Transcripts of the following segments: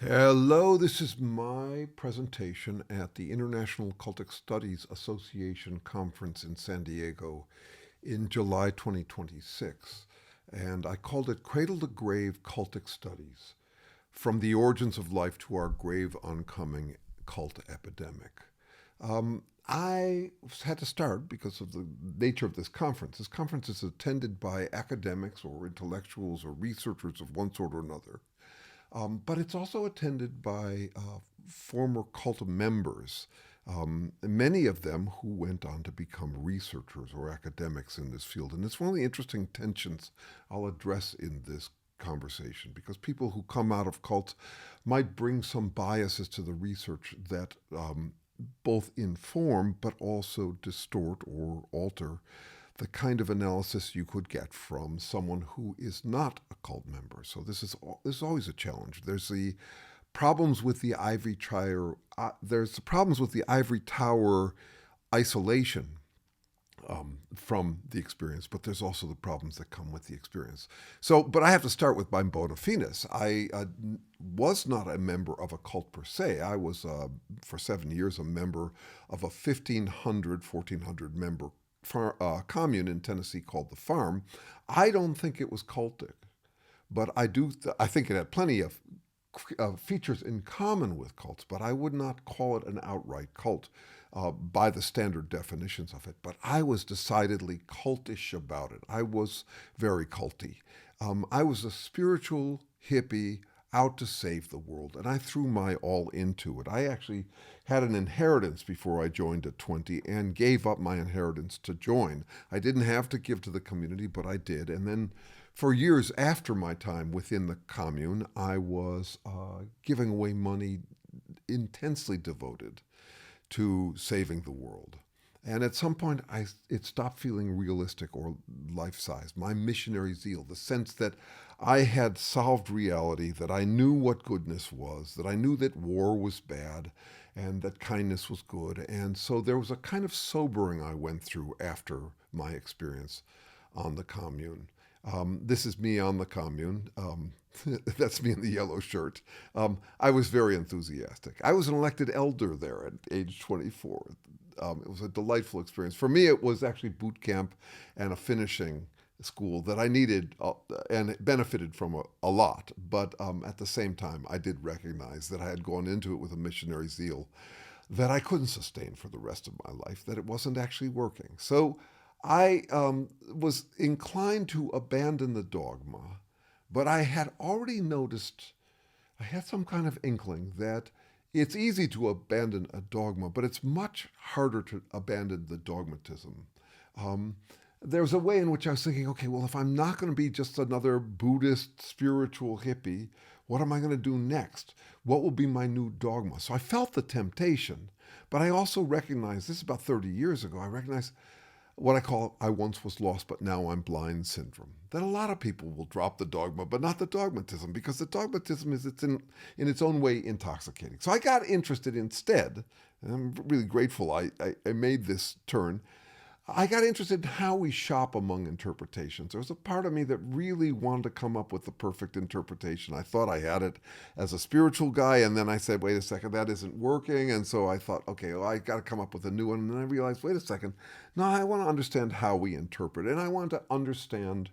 Hello, this is my presentation at the International Cultic Studies Association conference in San Diego in July 2026. And I called it Cradle to Grave Cultic Studies, From the Origins of Life to Our Grave Oncoming Cult Epidemic. I had to start because of the nature of this conference. This conference is attended by academics or intellectuals or researchers of one sort or another. But it's also attended by former cult members, many of them who went on to become researchers or academics in this field. And it's one of the interesting tensions I'll address in this conversation because people who come out of cults might bring some biases to the research that both inform but also distort or alter the kind of analysis you could get from someone who is not a cult member. So this is always a challenge. There's the problems with the ivory tower. There's the problems with the ivory tower isolation from the experience, but there's also the problems that come with the experience. But I have to start with my bona fides. I was not a member of a cult per se. I was, for 7 years, a member of a 1,400 member commune in Tennessee called the Farm. I don't think it was cultic, but I think it had plenty of features in common with cults, but I would not call it an outright cult by the standard definitions of it. But I was decidedly cultish about it. I was very culty. I was a spiritual hippie out to save the world, and I threw my all into it. I actually had an inheritance before I joined at 20 and gave up my inheritance to join. I didn't have to give to the community, but I did. And then for years after my time within the commune, I was giving away money intensely devoted to saving the world. And at some point, it stopped feeling realistic or life-sized. My missionary zeal, the sense that I had solved reality, that I knew what goodness was, that I knew that war was bad, and that kindness was good. And so there was a kind of sobering I went through after my experience on the commune. This is me on the commune. That's me in the yellow shirt. I was very enthusiastic. I was an elected elder there at age 24. It was a delightful experience. For me, it was actually boot camp and a finishing school that I needed and benefited from a lot. But at the same time, I did recognize that I had gone into it with a missionary zeal that I couldn't sustain for the rest of my life, that it wasn't actually working. So I was inclined to abandon the dogma, but I had already noticed, I had some kind of inkling that it's easy to abandon a dogma, but it's much harder to abandon the dogmatism. There was a way in which I was thinking, okay, well, if I'm not going to be just another Buddhist spiritual hippie, what am I going to do next? What will be my new dogma? So I felt the temptation, but I also recognized, this is about 30 years ago, I recognized what I call I once was lost, but now I'm blind syndrome. That a lot of people will drop the dogma, but not the dogmatism, because the dogmatism is in its own way intoxicating. So I got interested instead, and I'm really grateful I made this turn. I got interested in how we shop among interpretations. There was a part of me that really wanted to come up with the perfect interpretation. I thought I had it as a spiritual guy, and then I said, wait a second, that isn't working. And so I thought, okay, well, I got to come up with a new one. And then I realized, wait a second, no, I want to understand how we interpret. And I want to understand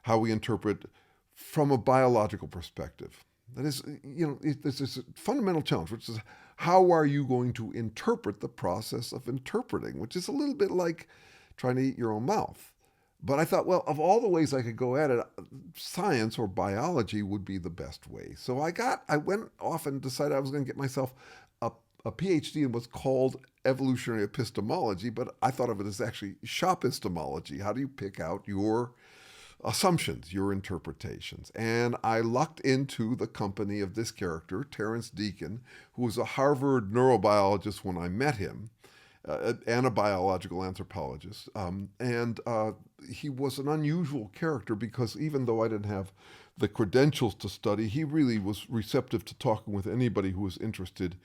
how we interpret from a biological perspective. That is, there's this fundamental challenge, which is how are you going to interpret the process of interpreting, which is a little bit like trying to eat your own mouth. But I thought, well, of all the ways I could go at it, science or biology would be the best way. So I went off and decided I was going to get myself a PhD in what's called evolutionary epistemology, but I thought of it as actually shopistemology. How do you pick out your assumptions, your interpretations? And I lucked into the company of this character, Terrence Deacon, who was a Harvard neurobiologist when I met him, and a biological anthropologist. He was an unusual character because even though I didn't have the credentials to study, he really was receptive to talking with anybody who was interested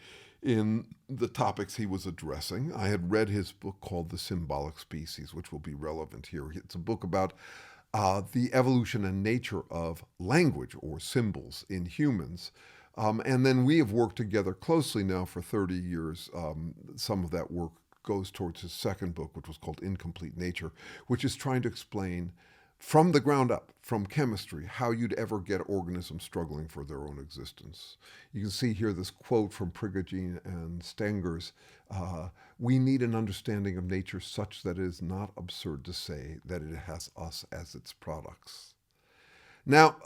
in the topics he was addressing. I had read his book called The Symbolic Species, which will be relevant here. It's a book about the evolution and nature of language or symbols in humans, And then we have worked together closely now for 30 years. Some of that work goes towards his second book, which was called Incomplete Nature, which is trying to explain from the ground up, from chemistry, how you'd ever get organisms struggling for their own existence. You can see here this quote from Purging and Stenger's, we need an understanding of nature such that it is not absurd to say that it has us as its products. Now,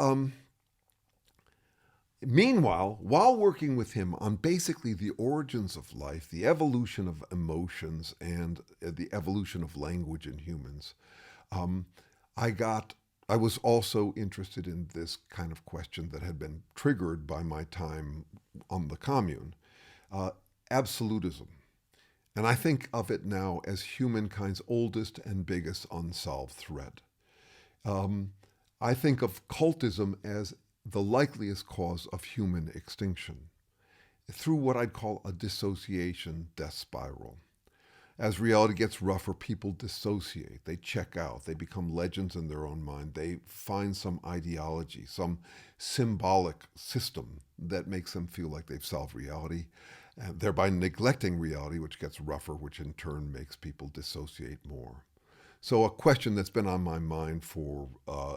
meanwhile, while working with him on basically the origins of life, the evolution of emotions, and the evolution of language in humans, I was also interested in this kind of question that had been triggered by my time on the Commune, absolutism. And I think of it now as humankind's oldest and biggest unsolved threat. I think of cultism as the likeliest cause of human extinction through what I'd call a dissociation death spiral. As reality gets rougher, people dissociate, they check out, they become legends in their own mind, they find some ideology, some symbolic system that makes them feel like they've solved reality, and thereby neglecting reality, which gets rougher, which in turn makes people dissociate more. So a question that's been on my mind for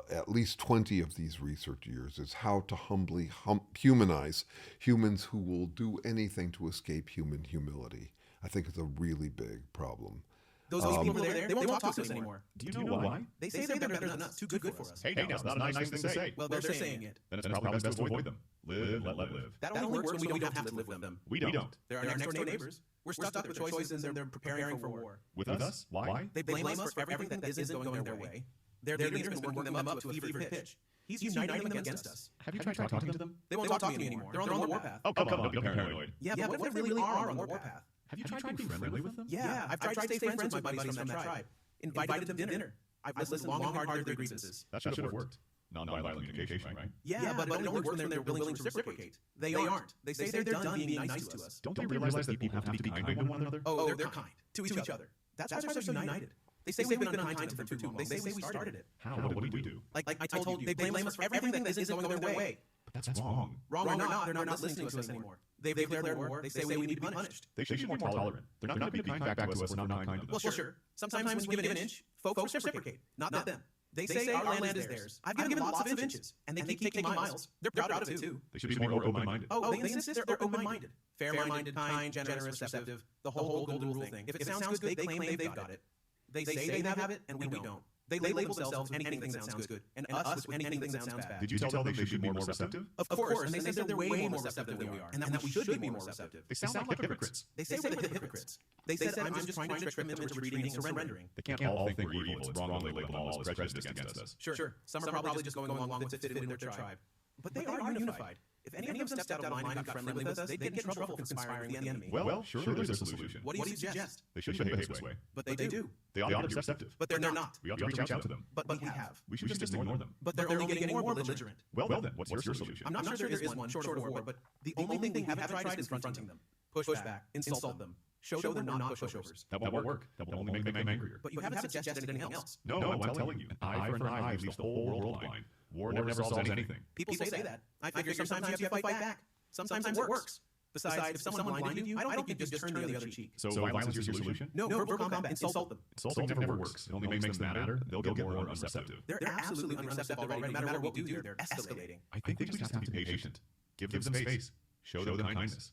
at least 20 of these research years is how to humbly humanize humans who will do anything to escape human humility. I think it's a really big problem. Those people over there, they won't talk to us anymore. Do you know why? They say they're better than us, too good for us. Hey, that's not a nice thing to say. Well, they're saying it. Then it's probably best to avoid them. Live, let live. That only works when we don't have to live with them. We don't. They're our next-door neighbors. We're stuck with choices and they're preparing for war. With us? Why? They blame us for everything that isn't going their way. Their leader has been working them up to a fever pitch. He's uniting them against us. Have you tried talking to them? They won't talk to me anymore. They're on the warpath. Oh, come on, don't be paranoid. Yeah, but what if they really are on the warpath? Have you tried being friendly with them? Yeah, I've tried to stay friends with my buddies from that tribe. Invited them to dinner. I've listened long and hard to their grievances. That should have worked. Non-violent communication, right? Yeah, but it only works when they're willing to reciprocate. They aren't. They say they're done being nice to us. Don't they realize that people have to be kind to one another? Oh, they're kind. To each other. That's why they're so united. They say we've been unkind to them for too long. They say we started it. How? What did we do? Like I told you, they blame us for everything that isn't going their way. But that's wrong. Wrong or not, they're not listening to us anymore. They've declared war. They say we need to be punished. They should be more tolerant. They're not going to be kind back to us if we're not kind to them. Well, sure. Sometimes when you give an inch, folks reciprocate. Not them. They say our land is theirs. I've given lots of inches, and they keep taking miles. They're proud of it, too. They should be more open-minded. Oh, they insist they're open-minded. Fair-minded, kind, generous, receptive. The whole golden rule thing. If it sounds good, they claim they've got it. They say they have it, and we don't. They label themselves anything that sounds good, and us with anything that sounds bad. Did you tell them they should be more receptive? Of course, and they say they're way more receptive than we are, and that we should be more receptive. They sound like hypocrites. They say we're the hypocrites. They said I'm just trying to trick them into retreating and surrendering. They can't all think we're evil. It's wrong to label them all as prejudiced against us. Sure. Some are probably just going along with it to fit in with their tribe. But they are unified. If any of them stepped out of line and got friendly with us, they'd get in trouble for conspiring with the enemy. Well, surely there's a solution. What do you suggest? They shouldn't behave this way. But they do. They ought to be receptive. But they're not. We ought to reach out to them. But we have. We should just ignore them. But they're only getting more belligerent. Well then, what's your solution? I'm not sure there is one, short of war, but the only thing we haven't tried is confronting them. Push back. Insult them. Show them we're not pushovers. That won't work. That will only make them angrier. But you haven't suggested anything else. No, I'm telling you. An eye for an eye leaves the whole world blind. War never solves anything. People say that. I figure sometimes you have to fight back. Sometimes it works. Besides, if someone blinded you, I don't think you just turn the other cheek. So violence is your solution? No, verbal combat. Insult them. Insulting never works. It only makes them madder. They'll get more unreceptive. They're absolutely unreceptive already. No matter what we do, they're escalating. I think they just have to be patient. Give them space. Show them kindness.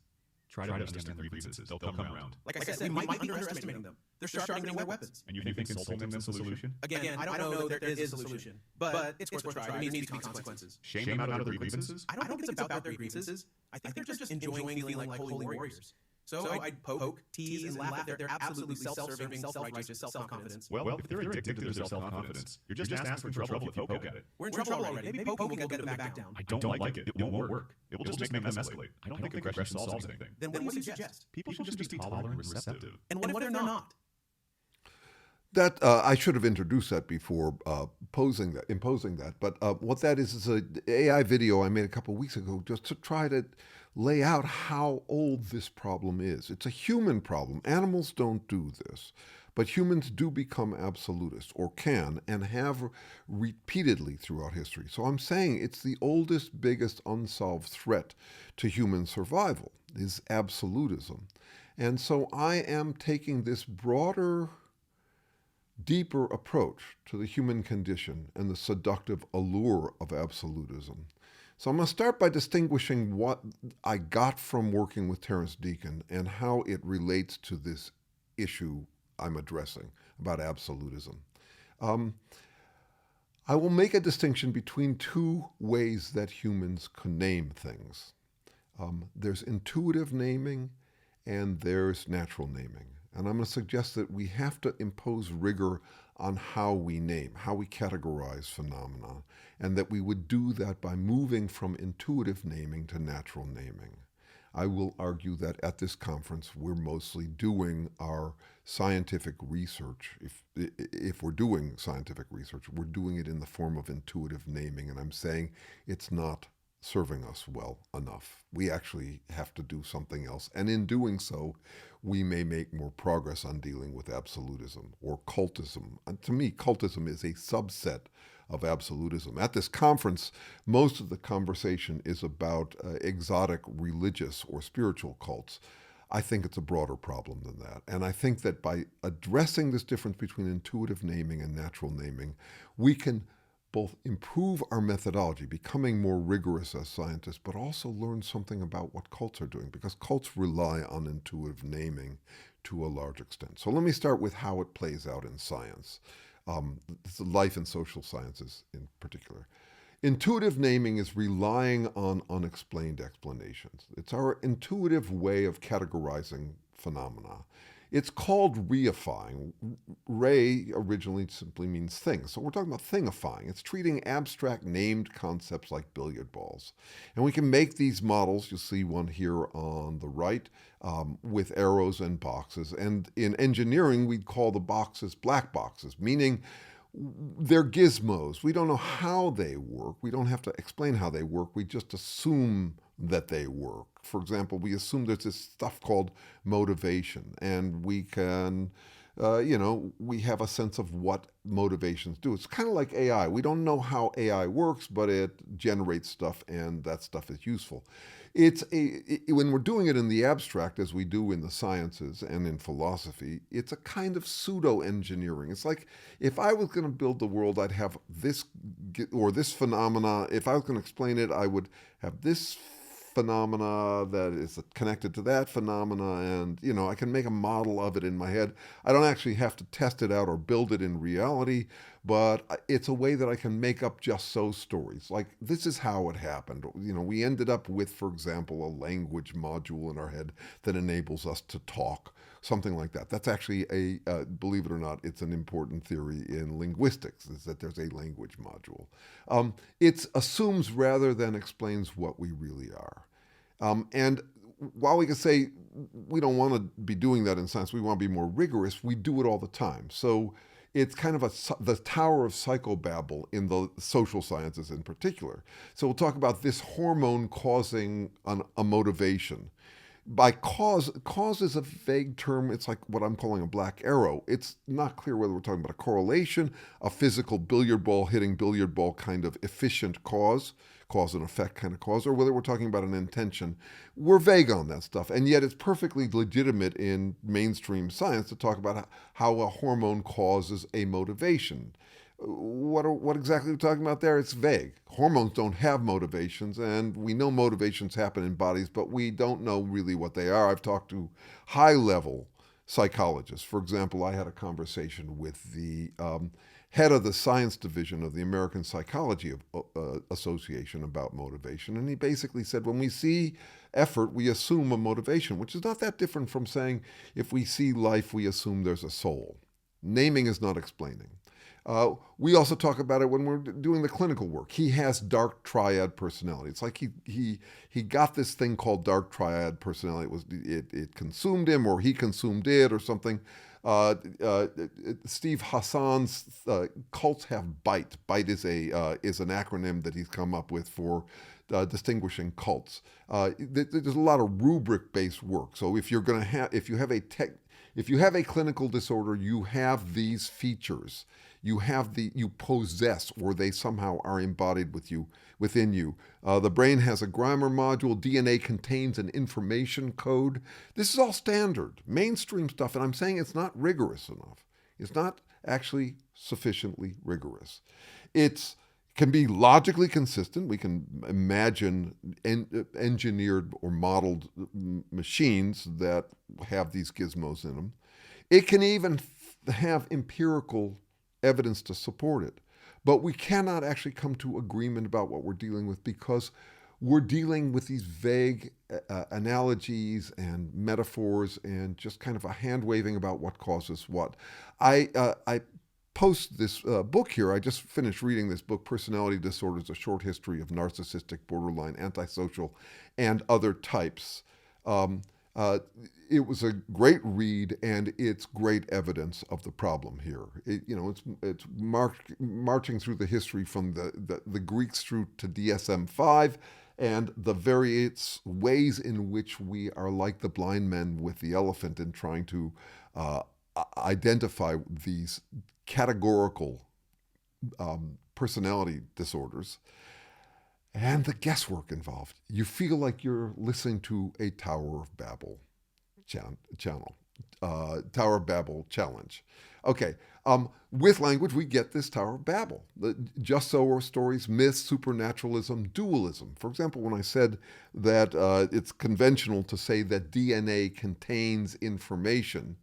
Try to understand their grievances. They'll come around. Like I said, we might be underestimating them. They're sharpening their weapons. And you think insulting them is the solution? Again, I don't know there is a solution. But it's worth trying. There needs to be consequences. Shame them out of their grievances? I don't think it's about their grievances. I think they're just enjoying feeling like holy warriors. So I'd poke, tease, and laugh at their absolutely self-serving, self-righteous self-confidence. Well, if they're addicted to their self-confidence, you're just asking for trouble if you poke at it. We're in trouble already. Maybe poking will get them back down. I don't like it. It won't work. It will just make them escalate. I don't think aggression solves anything. Then what do you suggest? People should just be tolerant and receptive. And what if they're not? That I should have introduced that before imposing that. But what that is an AI video I made a couple of weeks ago just to try to lay out how old this problem is. It's a human problem. Animals don't do this. But humans do become absolutists, or can, and have repeatedly throughout history. So I'm saying it's the oldest, biggest unsolved threat to human survival is absolutism. And so I am taking this broader, deeper approach to the human condition and the seductive allure of absolutism. So I'm going to start by distinguishing what I got from working with Terrence Deacon and how it relates to this issue I'm addressing about absolutism. I will make a distinction between two ways that humans can name things. There's intuitive naming and there's natural naming. And I'm going to suggest that we have to impose rigor on how we name, how we categorize phenomena, and that we would do that by moving from intuitive naming to natural naming. I will argue that at this conference, we're mostly doing our scientific research. If we're doing scientific research, we're doing it in the form of intuitive naming, and I'm saying it's not serving us well enough. We actually have to do something else. And in doing so, we may make more progress on dealing with absolutism or cultism. And to me, cultism is a subset of absolutism. At this conference, most of the conversation is about exotic religious or spiritual cults. I think it's a broader problem than that. And I think that by addressing this difference between intuitive naming and natural naming, we can both improve our methodology, becoming more rigorous as scientists, but also learn something about what cults are doing, because cults rely on intuitive naming to a large extent. So let me start with how it plays out in science, life and social sciences in particular. Intuitive naming is relying on unexplained explanations. It's our intuitive way of categorizing phenomena. It's called reifying. Re originally simply means thing. So we're talking about thingifying. It's treating abstract named concepts like billiard balls. And we can make these models, you'll see one here on the right, with arrows and boxes. And in engineering, we'd call the boxes black boxes, meaning they're gizmos. We don't know how they work. We don't have to explain how they work. We just assume that they work. For example, we assume there's this stuff called motivation, and we can, we have a sense of what motivations do. It's kind of like AI. We don't know how AI works, but it generates stuff, and that stuff is useful. When we're doing it in the abstract, as we do in the sciences and in philosophy, it's a kind of pseudo-engineering. It's like if I was going to build the world, I'd have this or this phenomena. If I was going to explain it, I would have this phenomena that is connected to that phenomena, and I can make a model of it in my head. I don't actually have to test it out or build it in reality, but it's a way that I can make up just so stories. Like, this is how it happened. We ended up with, for example, a language module in our head that enables us to talk, something like that. That's actually believe it or not, it's an important theory in linguistics, is that there's a language module. It assumes rather than explains what we really are. And while we can say we don't want to be doing that in science, we want to be more rigorous, we do it all the time. So it's kind of the tower of psychobabble in the social sciences in particular. So we'll talk about this hormone causing a motivation. By cause is a vague term. It's like what I'm calling a black arrow. It's not clear whether we're talking about a correlation, a physical billiard ball hitting billiard ball kind of efficient cause and effect kind of cause, or whether we're talking about an intention. We're vague on that stuff, and yet it's perfectly legitimate in mainstream science to talk about how a hormone causes a motivation. What exactly are we talking about there? It's vague. Hormones don't have motivations, and we know motivations happen in bodies, but we don't know really what they are. I've talked to high-level psychologists. For example, I had a conversation with the head of the science division of the American Psychology Association about motivation, and he basically said, when we see effort, we assume a motivation, which is not that different from saying if we see life, we assume there's a soul. Naming is not explaining. We also talk about it when we're doing the clinical work. He has dark triad personality. It's like he got this thing called dark triad personality. It consumed him, or he consumed it, or something. Steve Hassan's cults have BITE. BITE is an acronym that he's come up with for distinguishing cults. There's a lot of rubric-based work. So if you're going to have, if you have a clinical disorder, you have these features. You possess, or they somehow are embodied within you. The brain has a grammar module. DNA contains an information code. This is all standard, mainstream stuff, and I'm saying it's not rigorous enough. It's not actually sufficiently rigorous. It can be logically consistent. We can imagine engineered or modeled machines that have these gizmos in them. It can even have empirical evidence to support it. But we cannot actually come to agreement about what we're dealing with because we're dealing with these vague analogies and metaphors and just kind of a hand-waving about what causes what. I post this book here. I just finished reading this book, Personality Disorders, A Short History of Narcissistic, Borderline, Antisocial, and Other Types. It was a great read, and it's great evidence of the problem here. It's marching through the history from the Greeks through to DSM-5 and the various ways in which we are like the blind men with the elephant in trying to identify these categorical personality disorders. And the guesswork involved. You feel like you're listening to a Tower of Babel channel, Tower of Babel challenge. Okay, with language, we get this Tower of Babel. The just so stories, myths, supernaturalism, dualism. For example, when I said that it's conventional to say that DNA contains information,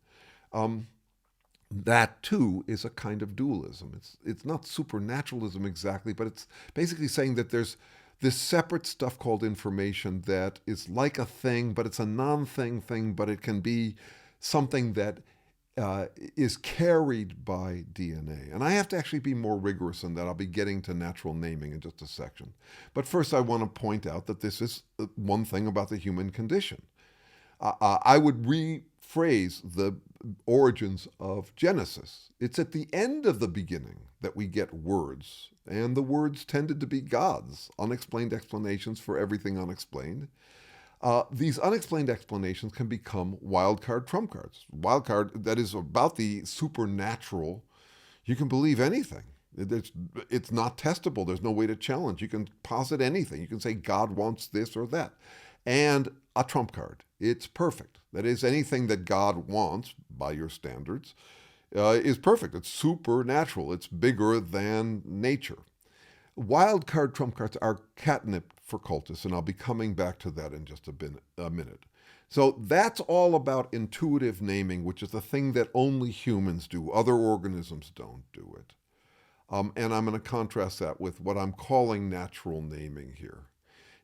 that too is a kind of dualism. It's not supernaturalism exactly, but it's basically saying that there's this separate stuff called information that is like a thing, but it's a non-thing thing, but it can be something that is carried by DNA. And I have to actually be more rigorous in that. I'll be getting to natural naming in just a section. But first I want to point out that this is one thing about the human condition. I would rephrase the origins of Genesis. It's at the end of the beginning that we get words, and the words tended to be gods, unexplained explanations for everything unexplained. These unexplained explanations can become wildcard trump cards. Wildcard, that is about the supernatural. You can believe anything. It's not testable. There's no way to challenge. You can posit anything. You can say God wants this or that. And a trump card. It's perfect. That is, anything that God wants, by your standards, is perfect. It's supernatural. It's bigger than nature. Wild card trump cards are catnip for cultists, and I'll be coming back to that in just a minute. So that's all about intuitive naming, which is the thing that only humans do. Other organisms don't do it. And I'm going to contrast that with what I'm calling natural naming here.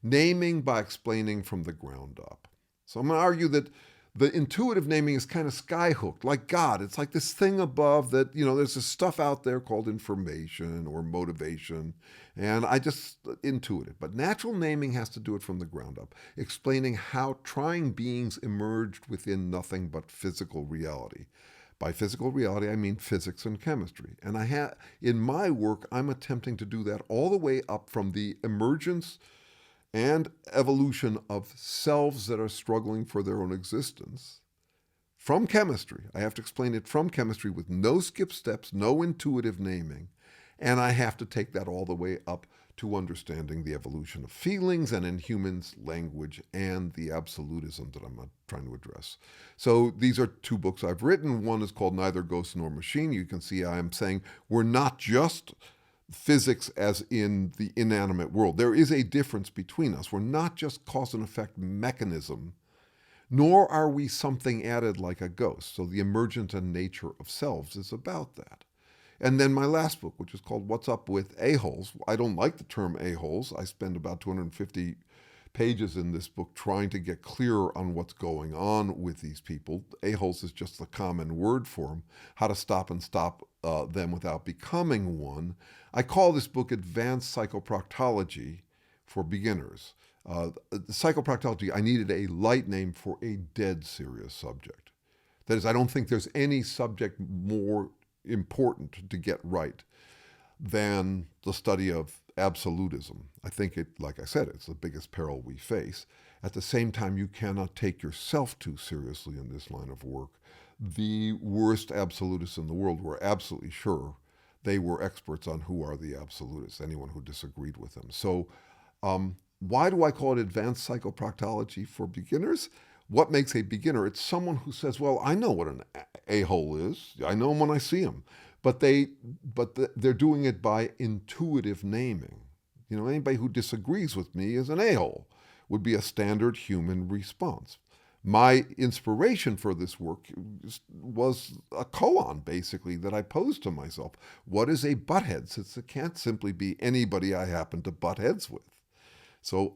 Naming by explaining from the ground up. So I'm going to argue that the intuitive naming is kind of skyhooked, like God. It's like this thing above that, there's this stuff out there called information or motivation, and I just intuit it. But natural naming has to do it from the ground up, explaining how trying beings emerged within nothing but physical reality. By physical reality, I mean physics and chemistry. And in my work, I'm attempting to do that all the way up from the emergence and evolution of selves that are struggling for their own existence from chemistry. I have to explain it from chemistry with no skip steps, no intuitive naming, and I have to take that all the way up to understanding the evolution of feelings and in humans, language, and the absolutism that I'm trying to address. So these are two books I've written. One is called Neither Ghost Nor Machine. You can see I am saying we're not just physics as in the inanimate world. There is a difference between us. We're not just cause and effect mechanism, nor are we something added like a ghost. So the emergent and nature of selves is about that. And then my last book, which is called What's Up with A-Holes. I don't like the term A-Holes. I spend about 250 pages in this book trying to get clearer on what's going on with these people. A-Holes is just the common word for them, how to stop them without becoming one. I call this book Advanced Psychoproctology for Beginners. Psychoproctology, I needed a light name for a dead serious subject. That is, I don't think there's any subject more important to get right than the study of absolutism. I think it, like I said, it's the biggest peril we face. At the same time, you cannot take yourself too seriously in this line of work. The worst absolutists in the world were absolutely sure they were experts on who are the absolutists, anyone who disagreed with them. So why do I call it advanced psychoproctology for beginners? What makes a beginner? It's someone who says, well, I know what an a-hole is. I know him when I see him. But they're doing it by intuitive naming. You know, anybody who disagrees with me is an a-hole would be a standard human response. My inspiration for this work was a koan, basically, that I posed to myself. What is a butthead? Since it can't simply be anybody I happen to butt heads with. So,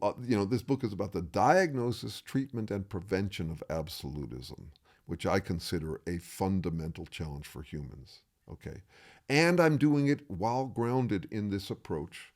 this book is about the diagnosis, treatment, and prevention of absolutism, which I consider a fundamental challenge for humans. Okay, and I'm doing it while grounded in this approach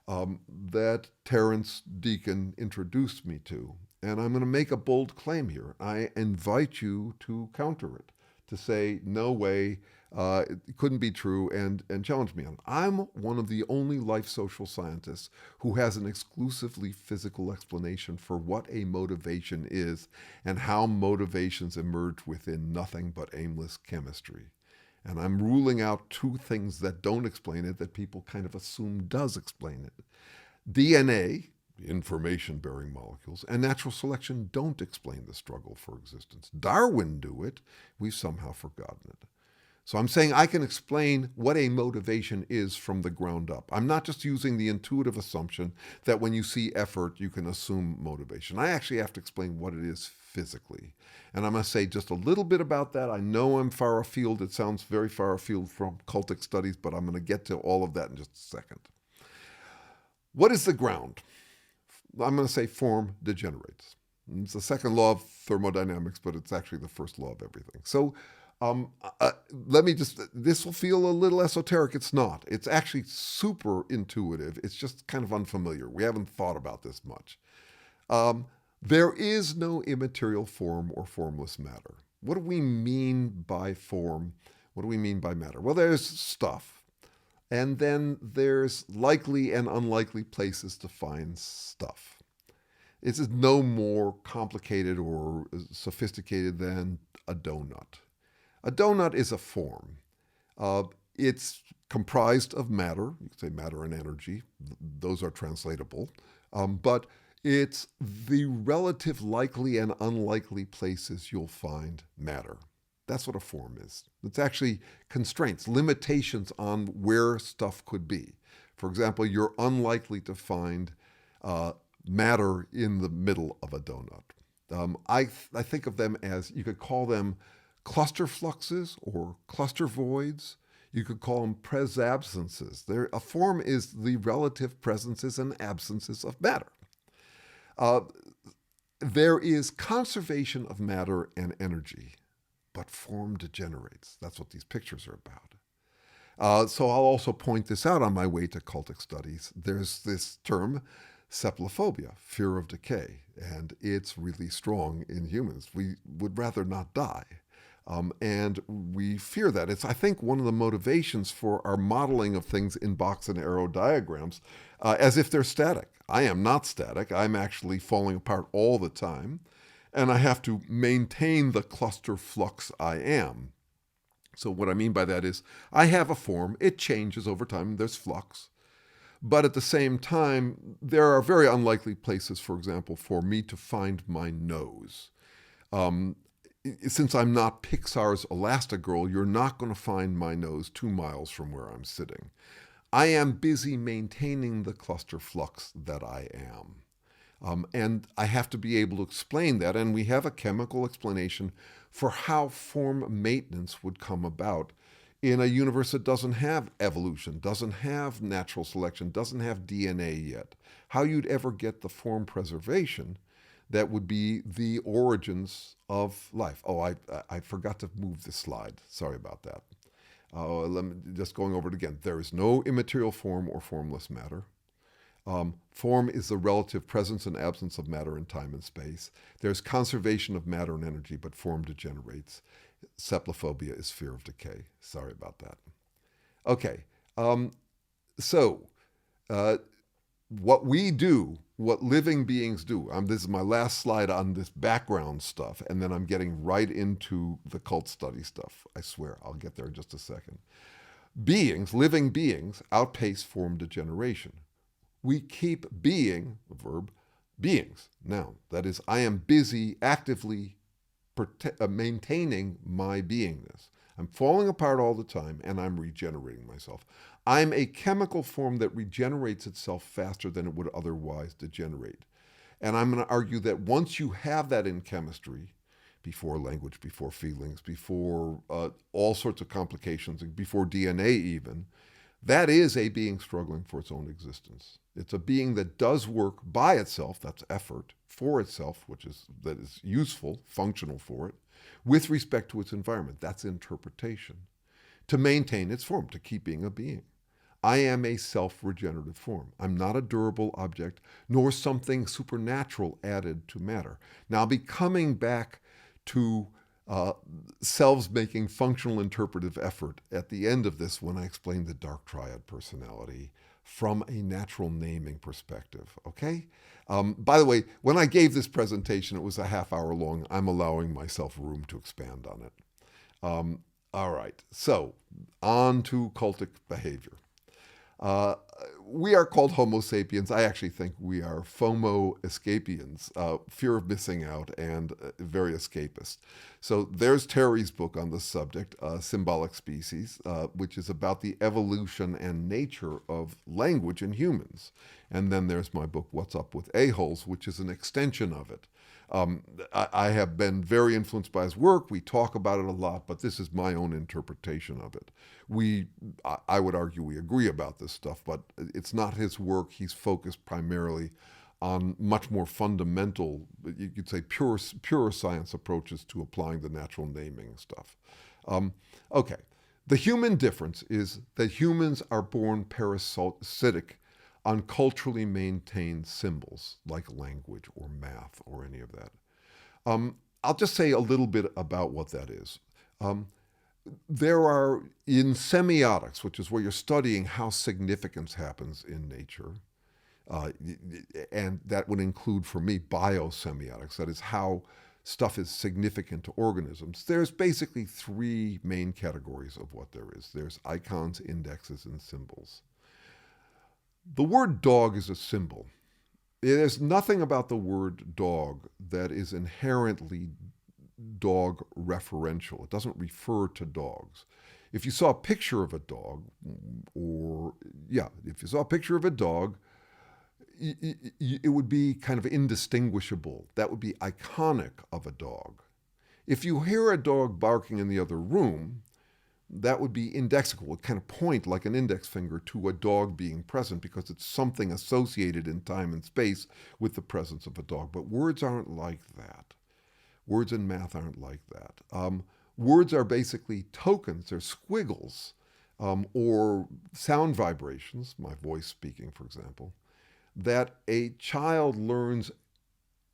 that Terrence Deacon introduced me to. And I'm going to make a bold claim here. I invite you to counter it, to say, no way, it couldn't be true, and challenge me on it. I'm one of the only life social scientists who has an exclusively physical explanation for what a motivation is and how motivations emerge within nothing but aimless chemistry. And I'm ruling out two things that don't explain it that people kind of assume does explain it. DNA, information-bearing molecules, and natural selection don't explain the struggle for existence. Darwin knew it. We've somehow forgotten it. So I'm saying I can explain what a motivation is from the ground up. I'm not just using the intuitive assumption that when you see effort, you can assume motivation. I actually have to explain what it is physically. And I'm going to say just a little bit about that. I know I'm far afield. It sounds very far afield from cultic studies, but I'm going to get to all of that in just a second. What is the ground? I'm going to say form degenerates. It's the second law of thermodynamics, but it's actually the first law of everything. So this will feel a little esoteric. It's not. It's actually super intuitive. It's just kind of unfamiliar. We haven't thought about this much. There is no immaterial form or formless matter. What do we mean by form? What do we mean by matter? Well, there's stuff. And then there's likely and unlikely places to find stuff. It's no more complicated or sophisticated than a donut. A donut is a form. It's comprised of matter. You could say matter and energy. Those are translatable. But it's the relative likely and unlikely places you'll find matter. That's what a form is. It's actually constraints, limitations on where stuff could be. For example, you're unlikely to find matter in the middle of a donut. I think of them as, you could call them cluster fluxes or cluster voids. You could call them presabsences. A form is the relative presences and absences of matter. There is conservation of matter and energy, but form degenerates. That's what these pictures are about. So I'll also point this out on my way to cultic studies. There's this term, cephalophobia, fear of decay, and it's really strong in humans. We would rather not die. And we fear that. It's, I think, one of the motivations for our modeling of things in box and arrow diagrams, as if they're static. I am not static. I'm actually falling apart all the time. And I have to maintain the cluster flux I am. So what I mean by that is I have a form. It changes over time. There's flux. But at the same time, there are very unlikely places, for example, for me to find my nose. Since I'm not Pixar's Elastigirl, you're not going to find my nose 2 miles from where I'm sitting. I am busy maintaining the cluster flux that I am. And I have to be able to explain that, and we have a chemical explanation for how form maintenance would come about in a universe that doesn't have evolution, doesn't have natural selection, doesn't have DNA yet. How you'd ever get the form preservation that would be the origins of life. Oh, I forgot to move this slide. Sorry about that. Just going over it again. There is no immaterial form or formless matter. Form is the relative presence and absence of matter in time and space. There's conservation of matter and energy, but form degenerates. Cephalophobia is fear of decay. Sorry about that. Okay, so what we do, what living beings do. This is my last slide on this background stuff, and then I'm getting right into the cult study stuff. I swear, I'll get there in just a second. Beings, living beings, outpace form degeneration. We keep being, verb, beings. Noun. That is, I am busy actively maintaining my beingness. I'm falling apart all the time, and I'm regenerating myself. I'm a chemical form that regenerates itself faster than it would otherwise degenerate. And I'm going to argue that once you have that in chemistry, before language, before feelings, before all sorts of complications, before DNA even, that is a being struggling for its own existence. It's a being that does work by itself, that's effort, for itself, that is useful, functional for it, with respect to its environment, that's interpretation, to maintain its form, to keep being a being. I am a self-regenerative form. I'm not a durable object, nor something supernatural added to matter. Now, I'll be coming back to selves making functional interpretive effort at the end of this when I explain the dark triad personality from a natural naming perspective, okay? By the way, when I gave this presentation, it was a half hour long. I'm allowing myself room to expand on it. All right, so on to cultic behavior. We are called Homo sapiens. I actually think we are FOMO Escapians, fear of missing out, and very escapist. So there's Terry's book on the subject, Symbolic Species, which is about the evolution and nature of language in humans. And then there's my book, What's Up with A-Holes, which is an extension of it. I have been very influenced by his work. We talk about it a lot, but this is my own interpretation of it. I would argue we agree about this stuff, but it's not his work. He's focused primarily on much more fundamental, you could say pure science approaches to applying the natural naming stuff. Okay, the human difference is that humans are born parasitic on culturally maintained symbols like language or math or any of that. I'll just say a little bit about what that is. There are, in semiotics, which is where you're studying how significance happens in nature, and that would include, for me, biosemiotics, that is how stuff is significant to organisms. There's basically three main categories of what there is. There's icons, indexes, and symbols. The word dog is a symbol. There's nothing about the word dog that is inherently dog referential. It doesn't refer to dogs. If you saw a picture of a dog, it would be kind of indistinguishable. That would be iconic of a dog. If you hear a dog barking in the other room, that would be indexable. It would kind of point like an index finger to a dog being present because it's something associated in time and space with the presence of a dog. But words aren't like that. Words in math aren't like that. Words are basically tokens. They're squiggles or sound vibrations, my voice speaking, for example, that a child learns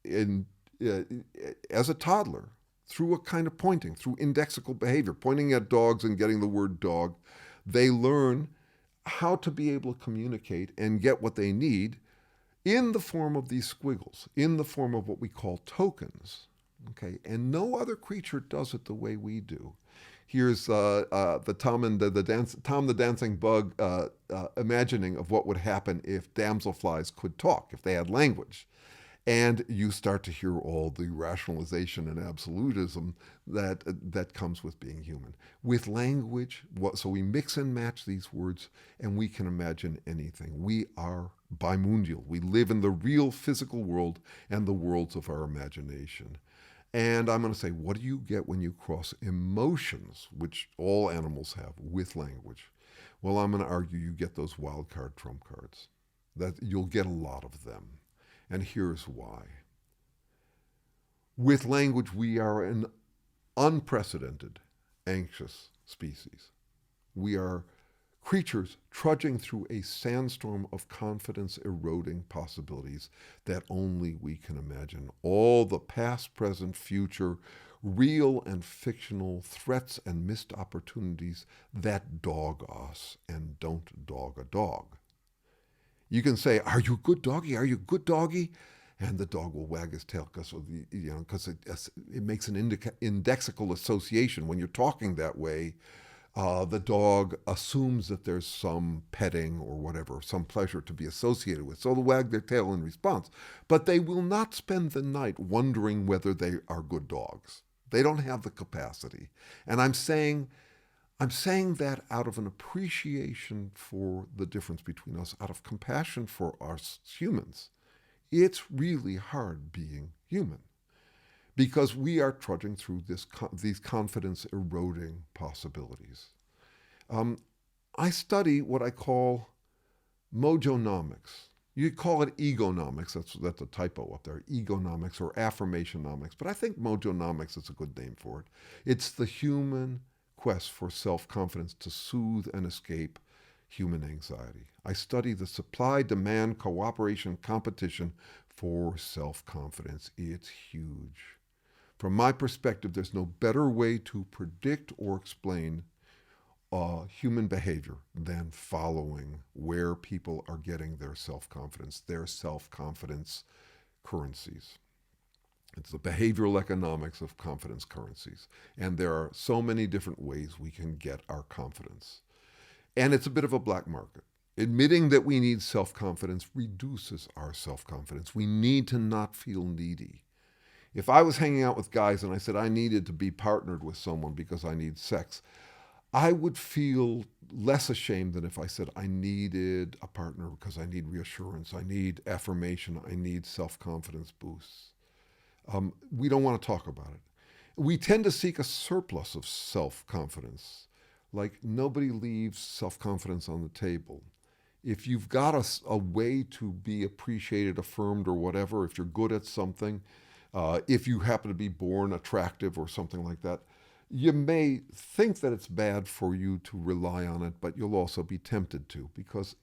as a toddler through a kind of pointing, through indexical behavior, pointing at dogs and getting the word dog. They learn how to be able to communicate and get what they need in the form of these squiggles, in the form of what we call tokens. Okay, and no other creature does it the way we do. Here's the Tom the Dancing Bug imagining of what would happen if damselflies could talk, if they had language. And you start to hear all the rationalization and absolutism that comes with being human. With language, so we mix and match these words, and we can imagine anything. We are bimundial. We live in the real physical world and the worlds of our imagination. And I'm going to say, what do you get when you cross emotions, which all animals have, with language? Well, I'm going to argue you get those wildcard trump cards. That you'll get a lot of them. And here's why. With language, we are an unprecedented, anxious species. We are creatures trudging through a sandstorm of confidence-eroding possibilities that only we can imagine. All the past, present, future, real and fictional threats and missed opportunities that dog us and don't dog a dog. You can say, "Are you a good doggy? Are you a good doggy?" And the dog will wag his tail because it makes an indexical association. When you're talking that way, the dog assumes that there's some petting or whatever, some pleasure to be associated with. So they'll wag their tail in response. But they will not spend the night wondering whether they are good dogs. They don't have the capacity. And I'm saying that out of an appreciation for the difference between us, out of compassion for us humans. It's really hard being human because we are trudging through these confidence-eroding possibilities. I study what I call Mojonomics. You call it egonomics. That's a typo up there. Egonomics or affirmationomics. But I think Mojonomics is a good name for it. It's the human quest for self-confidence to soothe and escape human anxiety. I study the supply, demand, cooperation, competition for self-confidence. It's huge. From my perspective, there's no better way to predict or explain human behavior than following where people are getting their self-confidence currencies. It's the behavioral economics of confidence currencies. And there are so many different ways we can get our confidence. And it's a bit of a black market. Admitting that we need self-confidence reduces our self-confidence. We need to not feel needy. If I was hanging out with guys and I said I needed to be partnered with someone because I need sex, I would feel less ashamed than if I said I needed a partner because I need reassurance, I need affirmation, I need self-confidence boosts. We don't want to talk about it. We tend to seek a surplus of self-confidence. Like nobody leaves self-confidence on the table. If you've got a way to be appreciated, affirmed, or whatever, if you're good at something, if you happen to be born attractive or something like that, you may think that it's bad for you to rely on it, but you'll also be tempted to because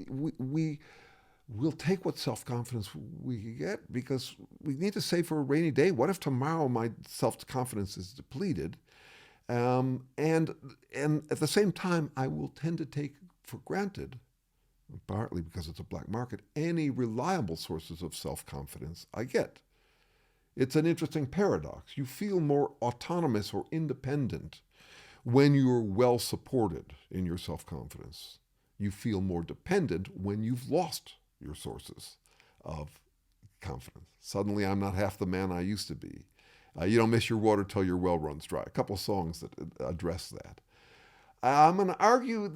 we'll take what self-confidence we get because we need to save for a rainy day. What if tomorrow my self-confidence is depleted? And at the same time, I will tend to take for granted, partly because it's a black market, any reliable sources of self-confidence I get. It's an interesting paradox. You feel more autonomous or independent when you're well supported in your self-confidence. You feel more dependent when you've lost your sources of confidence. Suddenly, I'm not half the man I used to be. You don't miss your water till your well runs dry. A couple of songs that address that. I'm going to argue,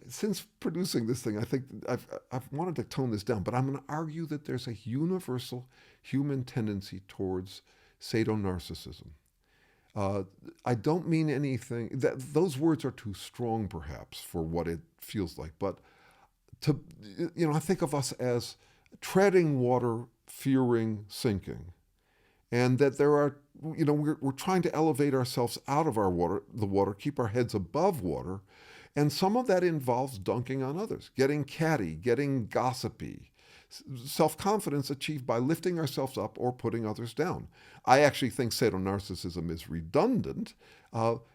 since producing this thing, I think I've wanted to tone this down, but I'm going to argue that there's a universal human tendency towards Sato-Narcissism. I don't mean anything, those words are too strong perhaps for what it feels like, but I think of us as treading water, fearing sinking. And that there are, we're trying to elevate ourselves out of the water, keep our heads above water. And some of that involves dunking on others, getting catty, getting gossipy. Self-confidence achieved by lifting ourselves up or putting others down. I actually think Sato-Narcissism is redundant.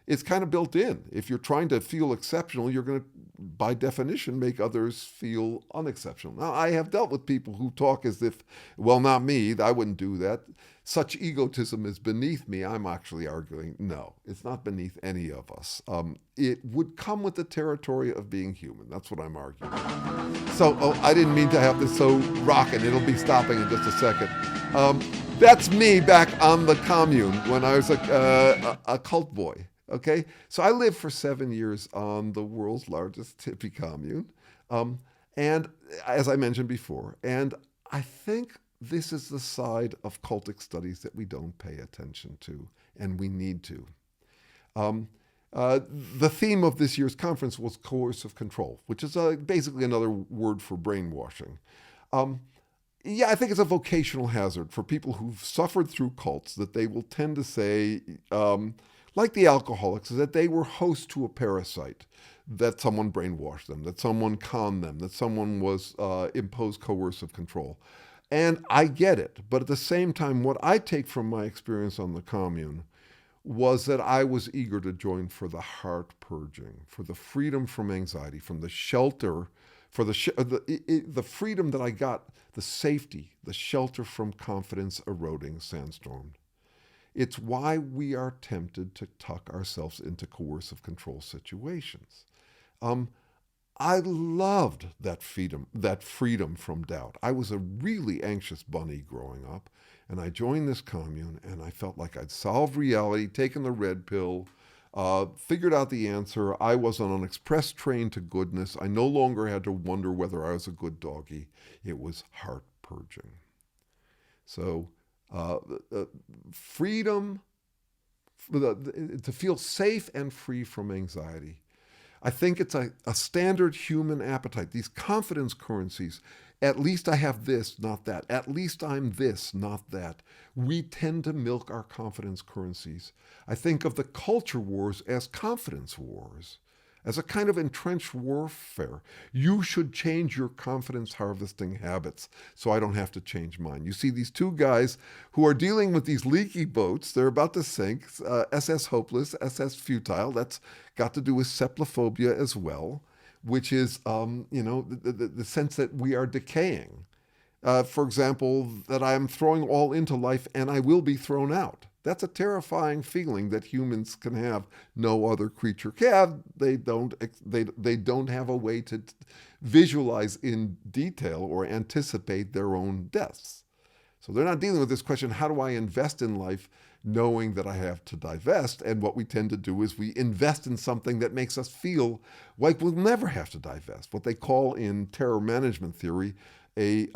It's kind of built in. If you're trying to feel exceptional, you're going to, by definition, make others feel unexceptional. Now, I have dealt with people who talk as if, well, not me, I wouldn't do that. Such egotism is beneath me. I'm actually arguing, no, it's not beneath any of us. It would come with the territory of being human. That's what I'm arguing. So, I didn't mean to have this so rocking. It'll be stopping in just a second. That's me back on the Commune when I was a cult boy, okay? So I lived for 7 years on the world's largest hippie commune. And as I mentioned before, and I think this is the side of cultic studies that we don't pay attention to, and we need to. The theme of this year's conference was coercive control, which is basically another word for brainwashing. Yeah, I think it's a vocational hazard for people who've suffered through cults that they will tend to say, like the alcoholics, is that they were host to a parasite, that someone brainwashed them, that someone conned them, that someone was imposed coercive control. And I get it, but at the same time, what I take from my experience on the Commune was that I was eager to join for the heart purging, for the freedom from anxiety, from the shelter for the freedom that I got, the safety, the shelter from confidence eroding sandstorm. It's why we are tempted to tuck ourselves into coercive control situations. I loved that freedom from doubt. I was a really anxious bunny growing up, and I joined this commune, and I felt like I'd solved reality, taken the red pill, figured out the answer. I was on an express train to goodness. I no longer had to wonder whether I was a good doggy. It was heart purging. So freedom, to feel safe and free from anxiety. I think it's a standard human appetite. These confidence currencies, at least I have this, not that. At least I'm this, not that. We tend to milk our confidence currencies. I think of the culture wars as confidence wars, as a kind of entrenched warfare. You should change your confidence harvesting habits so I don't have to change mine. You see these two guys who are dealing with these leaky boats. They're about to sink, SS hopeless, SS futile. That's got to do with seplophobia as well, which is, the sense that we are decaying. For example, that I am throwing all into life and I will be thrown out. That's a terrifying feeling that humans can have. No other creature can. They don't have a way to visualize in detail or anticipate their own deaths. So they're not dealing with this question, how do I invest in life knowing that I have to divest? And what we tend to do is we invest in something that makes us feel like we'll never have to divest. What they call in terror management theory a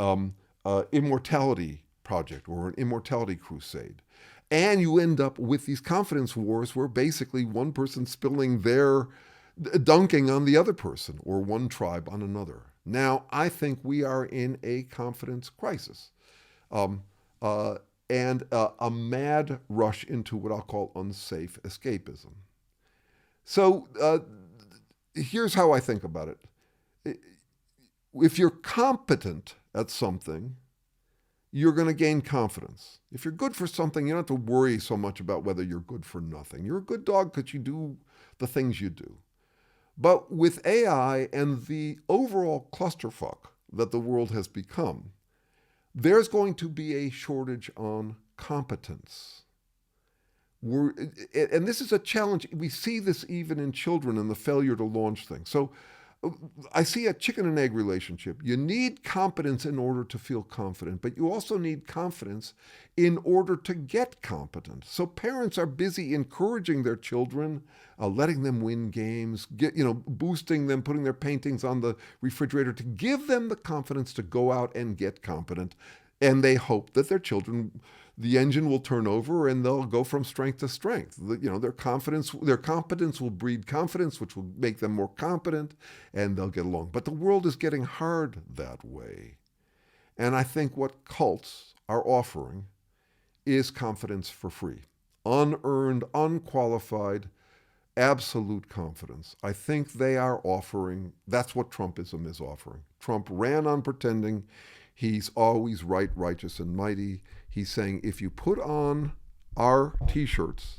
immortality project or an immortality crusade. And you end up with these confidence wars where basically one person spilling their dunking on the other person or one tribe on another. Now, I think we are in a confidence crisis and a mad rush into what I'll call unsafe escapism. So here's how I think about it. If you're competent at something, you're going to gain confidence. If you're good for something, you don't have to worry so much about whether you're good for nothing. You're a good dog because you do the things you do. But with AI and the overall clusterfuck that the world has become, there's going to be a shortage on competence. And this is a challenge. We see this even in children and the failure to launch things. So I see a chicken and egg relationship. You need competence in order to feel confident, but you also need confidence in order to get competent. So parents are busy encouraging their children, letting them win games, boosting them, putting their paintings on the refrigerator to give them the confidence to go out and get competent. And they hope that their children, the engine will turn over and they'll go from strength to strength. Their competence will breed confidence, which will make them more competent, and they'll get along. But the world is getting hard that way. And I think what cults are offering is confidence for free. Unearned, unqualified, absolute confidence. I think they are offering, that's what Trumpism is offering. Trump ran on pretending he's always right, righteous, and mighty. He's saying, if you put on our T-shirts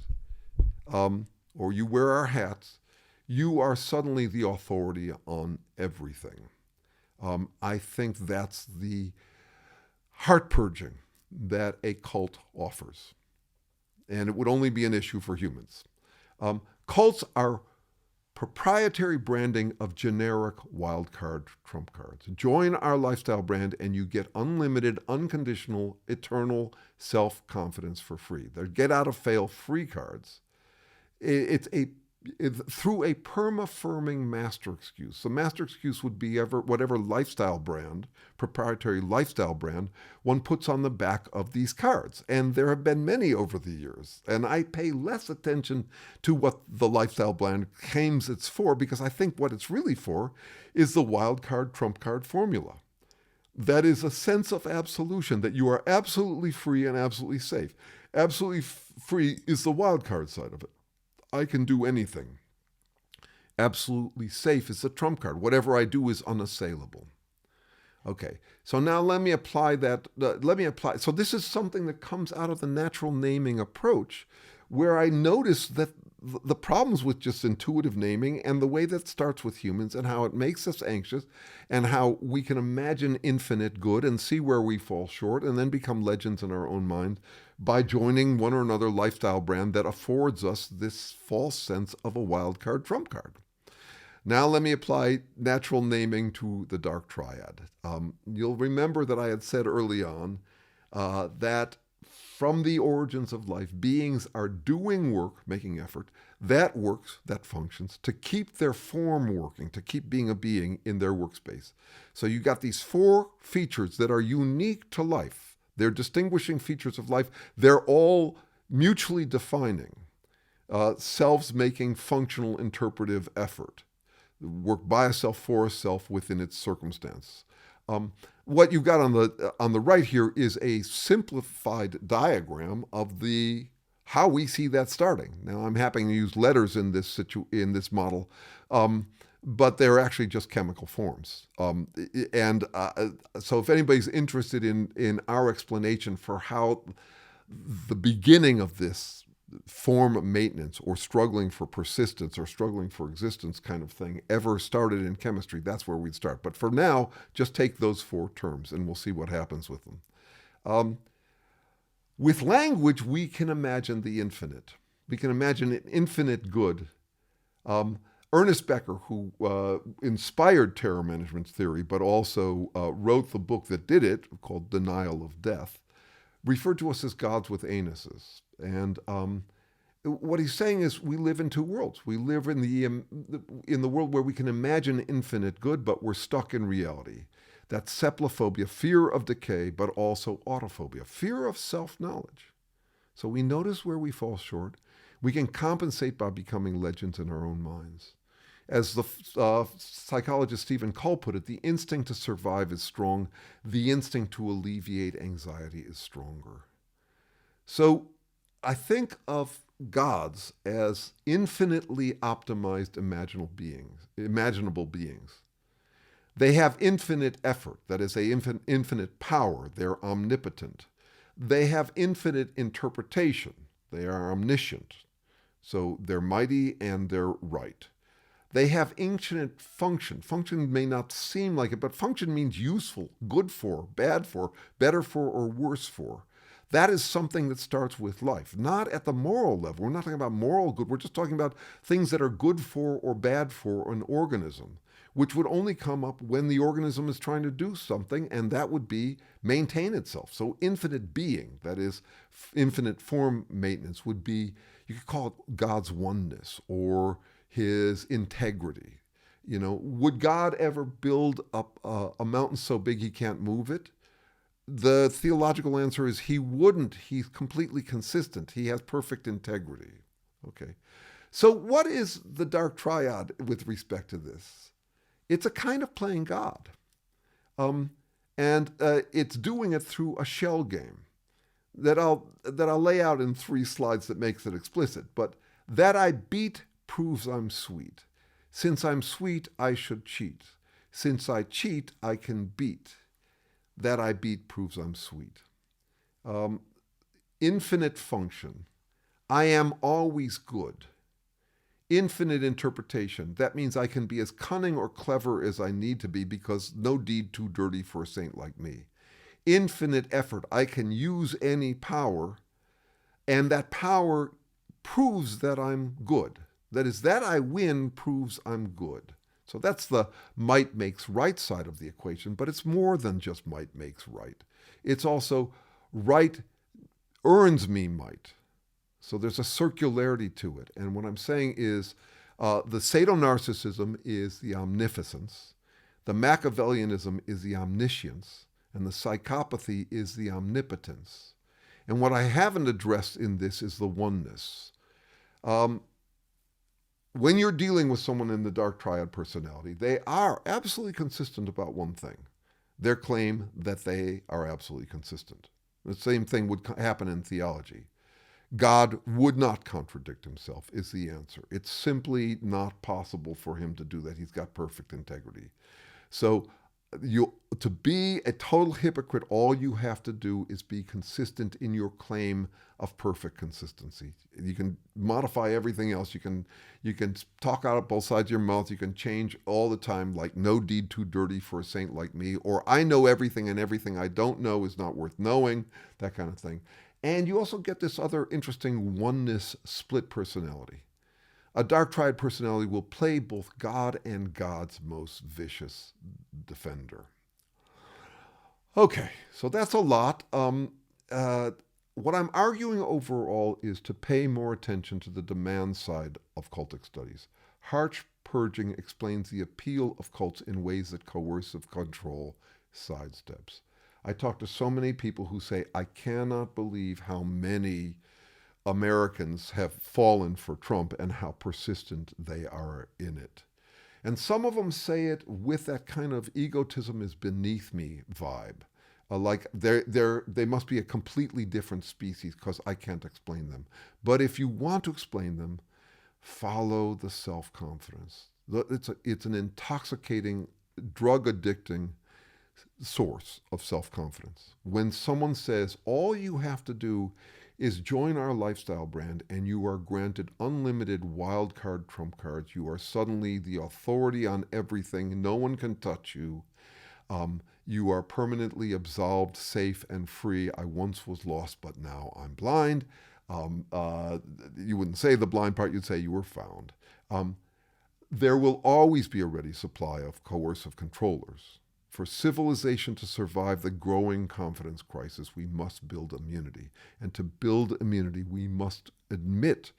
or you wear our hats, you are suddenly the authority on everything. I think that's the heart purging that a cult offers. And it would only be an issue for humans. Cults are proprietary branding of generic wildcard trump cards. Join our lifestyle brand and you get unlimited, unconditional, eternal self-confidence for free. They're get out of fail free cards. It's through a perma-firming master excuse. The master excuse would be whatever lifestyle brand, proprietary lifestyle brand, one puts on the back of these cards. And there have been many over the years. And I pay less attention to what the lifestyle brand claims it's for, because I think what it's really for is the wild card trump card formula. That is a sense of absolution, that you are absolutely free and absolutely safe. Absolutely free is the wild card side of it. I can do anything. Absolutely safe is the trump card. Whatever I do is unassailable. Okay, so now let me apply that. So this is something that comes out of the natural naming approach, where I noticed that the problems with just intuitive naming and the way that starts with humans and how it makes us anxious and how we can imagine infinite good and see where we fall short and then become legends in our own mind by joining one or another lifestyle brand that affords us this false sense of a wild card trump card. Now let me apply natural naming to the dark triad. You'll remember that I had said early on that from the origins of life, beings are doing work, making effort, that works, that functions, to keep their form working, to keep being a being in their workspace. So you got these 4 features that are unique to life. They're distinguishing features of life. They're all mutually defining. Selves making functional interpretive effort. Work by a self for a self within its circumstance. What you've got on the right here is a simplified diagram of how we see that starting. Now, I'm happy to use letters in this model, but they're actually just chemical forms. So if anybody's interested in our explanation for how the beginning of this form maintenance or struggling for persistence or struggling for existence kind of thing ever started in chemistry, that's where we'd start. But for now, just take those 4 terms and we'll see what happens with them. With language, we can imagine the infinite. We can imagine an infinite good. Ernest Becker, who inspired terror management theory, but also wrote the book that did it, called Denial of Death, referred to us as gods with anuses. And what he's saying is we live in 2 worlds. We live in the world where we can imagine infinite good, but we're stuck in reality. That's cephalophobia, fear of decay, but also autophobia, fear of self-knowledge. So we notice where we fall short. We can compensate by becoming legends in our own minds. As the psychologist Stephen Cull put it, the instinct to survive is strong. The instinct to alleviate anxiety is stronger. So I think of gods as infinitely optimized imaginable beings. They have infinite effort, that is, infinite power. They're omnipotent. They have infinite interpretation. They are omniscient. So they're mighty and they're right. They have infinite function. Function may not seem like it, but function means useful, good for, bad for, better for, or worse for. That is something that starts with life, not at the moral level. We're not talking about moral good. We're just talking about things that are good for or bad for an organism, which would only come up when the organism is trying to do something, and that would be maintain itself. So infinite being, that is infinite form maintenance, would be, you could call it God's oneness or his integrity. You know, would God ever build up a mountain so big he can't move it? The theological answer is he wouldn't. He's completely consistent. He has perfect integrity. Okay. So what is the dark triad with respect to this? It's a kind of playing God. And it's doing it through a shell game that I'll lay out in 3 slides that makes it explicit. But that I beat proves I'm sweet. Since I'm sweet, I should cheat. Since I cheat, I can beat. That I beat proves I'm sweet. Infinite function. I am always good. Infinite interpretation. That means I can be as cunning or clever as I need to be because no deed too dirty for a saint like me. Infinite effort. I can use any power, and that power proves that I'm good. That is, that I win proves I'm good. So that's the might makes right side of the equation, but it's more than just might makes right. It's also right earns me might. So there's a circularity to it. And what I'm saying is the Sato-Narcissism is the omnipotence, the Machiavellianism is the omniscience, and the psychopathy is the omnipotence. And what I haven't addressed in this is the oneness. When you're dealing with someone in the dark triad personality, they are absolutely consistent about one thing, their claim that they are absolutely consistent. The same thing would happen in theology. God would not contradict himself is the answer. It's simply not possible for him to do that. He's got perfect integrity. So To be a total hypocrite, all you have to do is be consistent in your claim of perfect consistency. You can modify everything else. You can talk out of both sides of your mouth. You can change all the time, like no deed too dirty for a saint like me, or I know everything and everything I don't know is not worth knowing, that kind of thing. And you also get this other interesting oneness split personality. A dark triad personality will play both God and God's most vicious defender. Okay, so that's a lot. What I'm arguing overall is to pay more attention to the demand side of cultic studies. Harsh purging explains the appeal of cults in ways that coercive control sidesteps. I talk to so many people who say, I cannot believe how many Americans have fallen for Trump and how persistent they are in it. And some of them say it with that kind of egotism is beneath me vibe. Like they must be a completely different species because I can't explain them. But if you want to explain them, follow the self-confidence. It's an intoxicating, drug-addicting source of self-confidence. When someone says, all you have to do is join our lifestyle brand and you are granted unlimited wildcard trump cards. You are suddenly the authority on everything. No one can touch you. You are permanently absolved, safe, and free. I once was lost, but now I'm blind. You wouldn't say the blind part, you'd say you were found. There will always be a ready supply of coercive controllers. For civilization to survive the growing confidence crisis, we must build immunity. And to build immunity, we must admit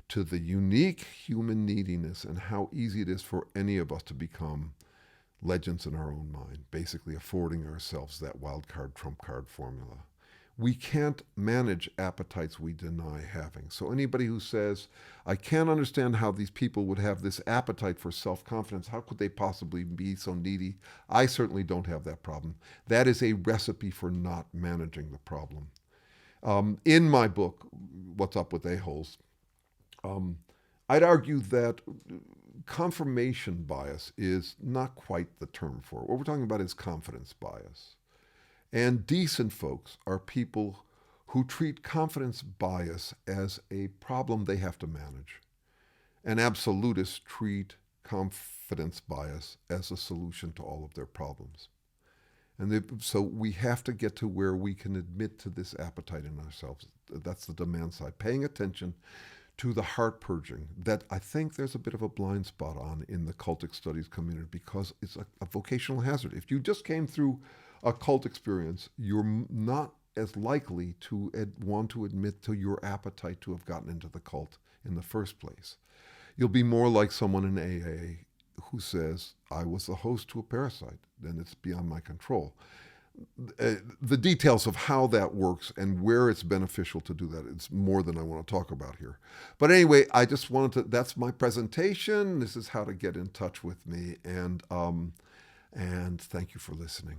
to the unique human neediness and how easy it is for any of us to become legends in our own mind, basically affording ourselves that wild card, trump card formula. We can't manage appetites we deny having. So anybody who says, I can't understand how these people would have this appetite for self-confidence, how could they possibly be so needy? I certainly don't have that problem. That is a recipe for not managing the problem. In my book, What's Up with A-Holes, I'd argue that confirmation bias is not quite the term for it. What we're talking about is confidence bias. And decent folks are people who treat confidence bias as a problem they have to manage. And absolutists treat confidence bias as a solution to all of their problems. And so we have to get to where we can admit to this appetite in ourselves. That's the demand side. Paying attention to the heart purging that I think there's a bit of a blind spot on in the cultic studies community because it's a vocational hazard. If you just came through a cult experience, you're not as likely to want to admit to your appetite to have gotten into the cult in the first place. You'll be more like someone in AA who says, I was the host to a parasite, then it's beyond my control. The details of how that works and where it's beneficial to do that, it's more than I want to talk about here. But anyway, I just wanted to, that's my presentation. This is how to get in touch with me. And thank you for listening.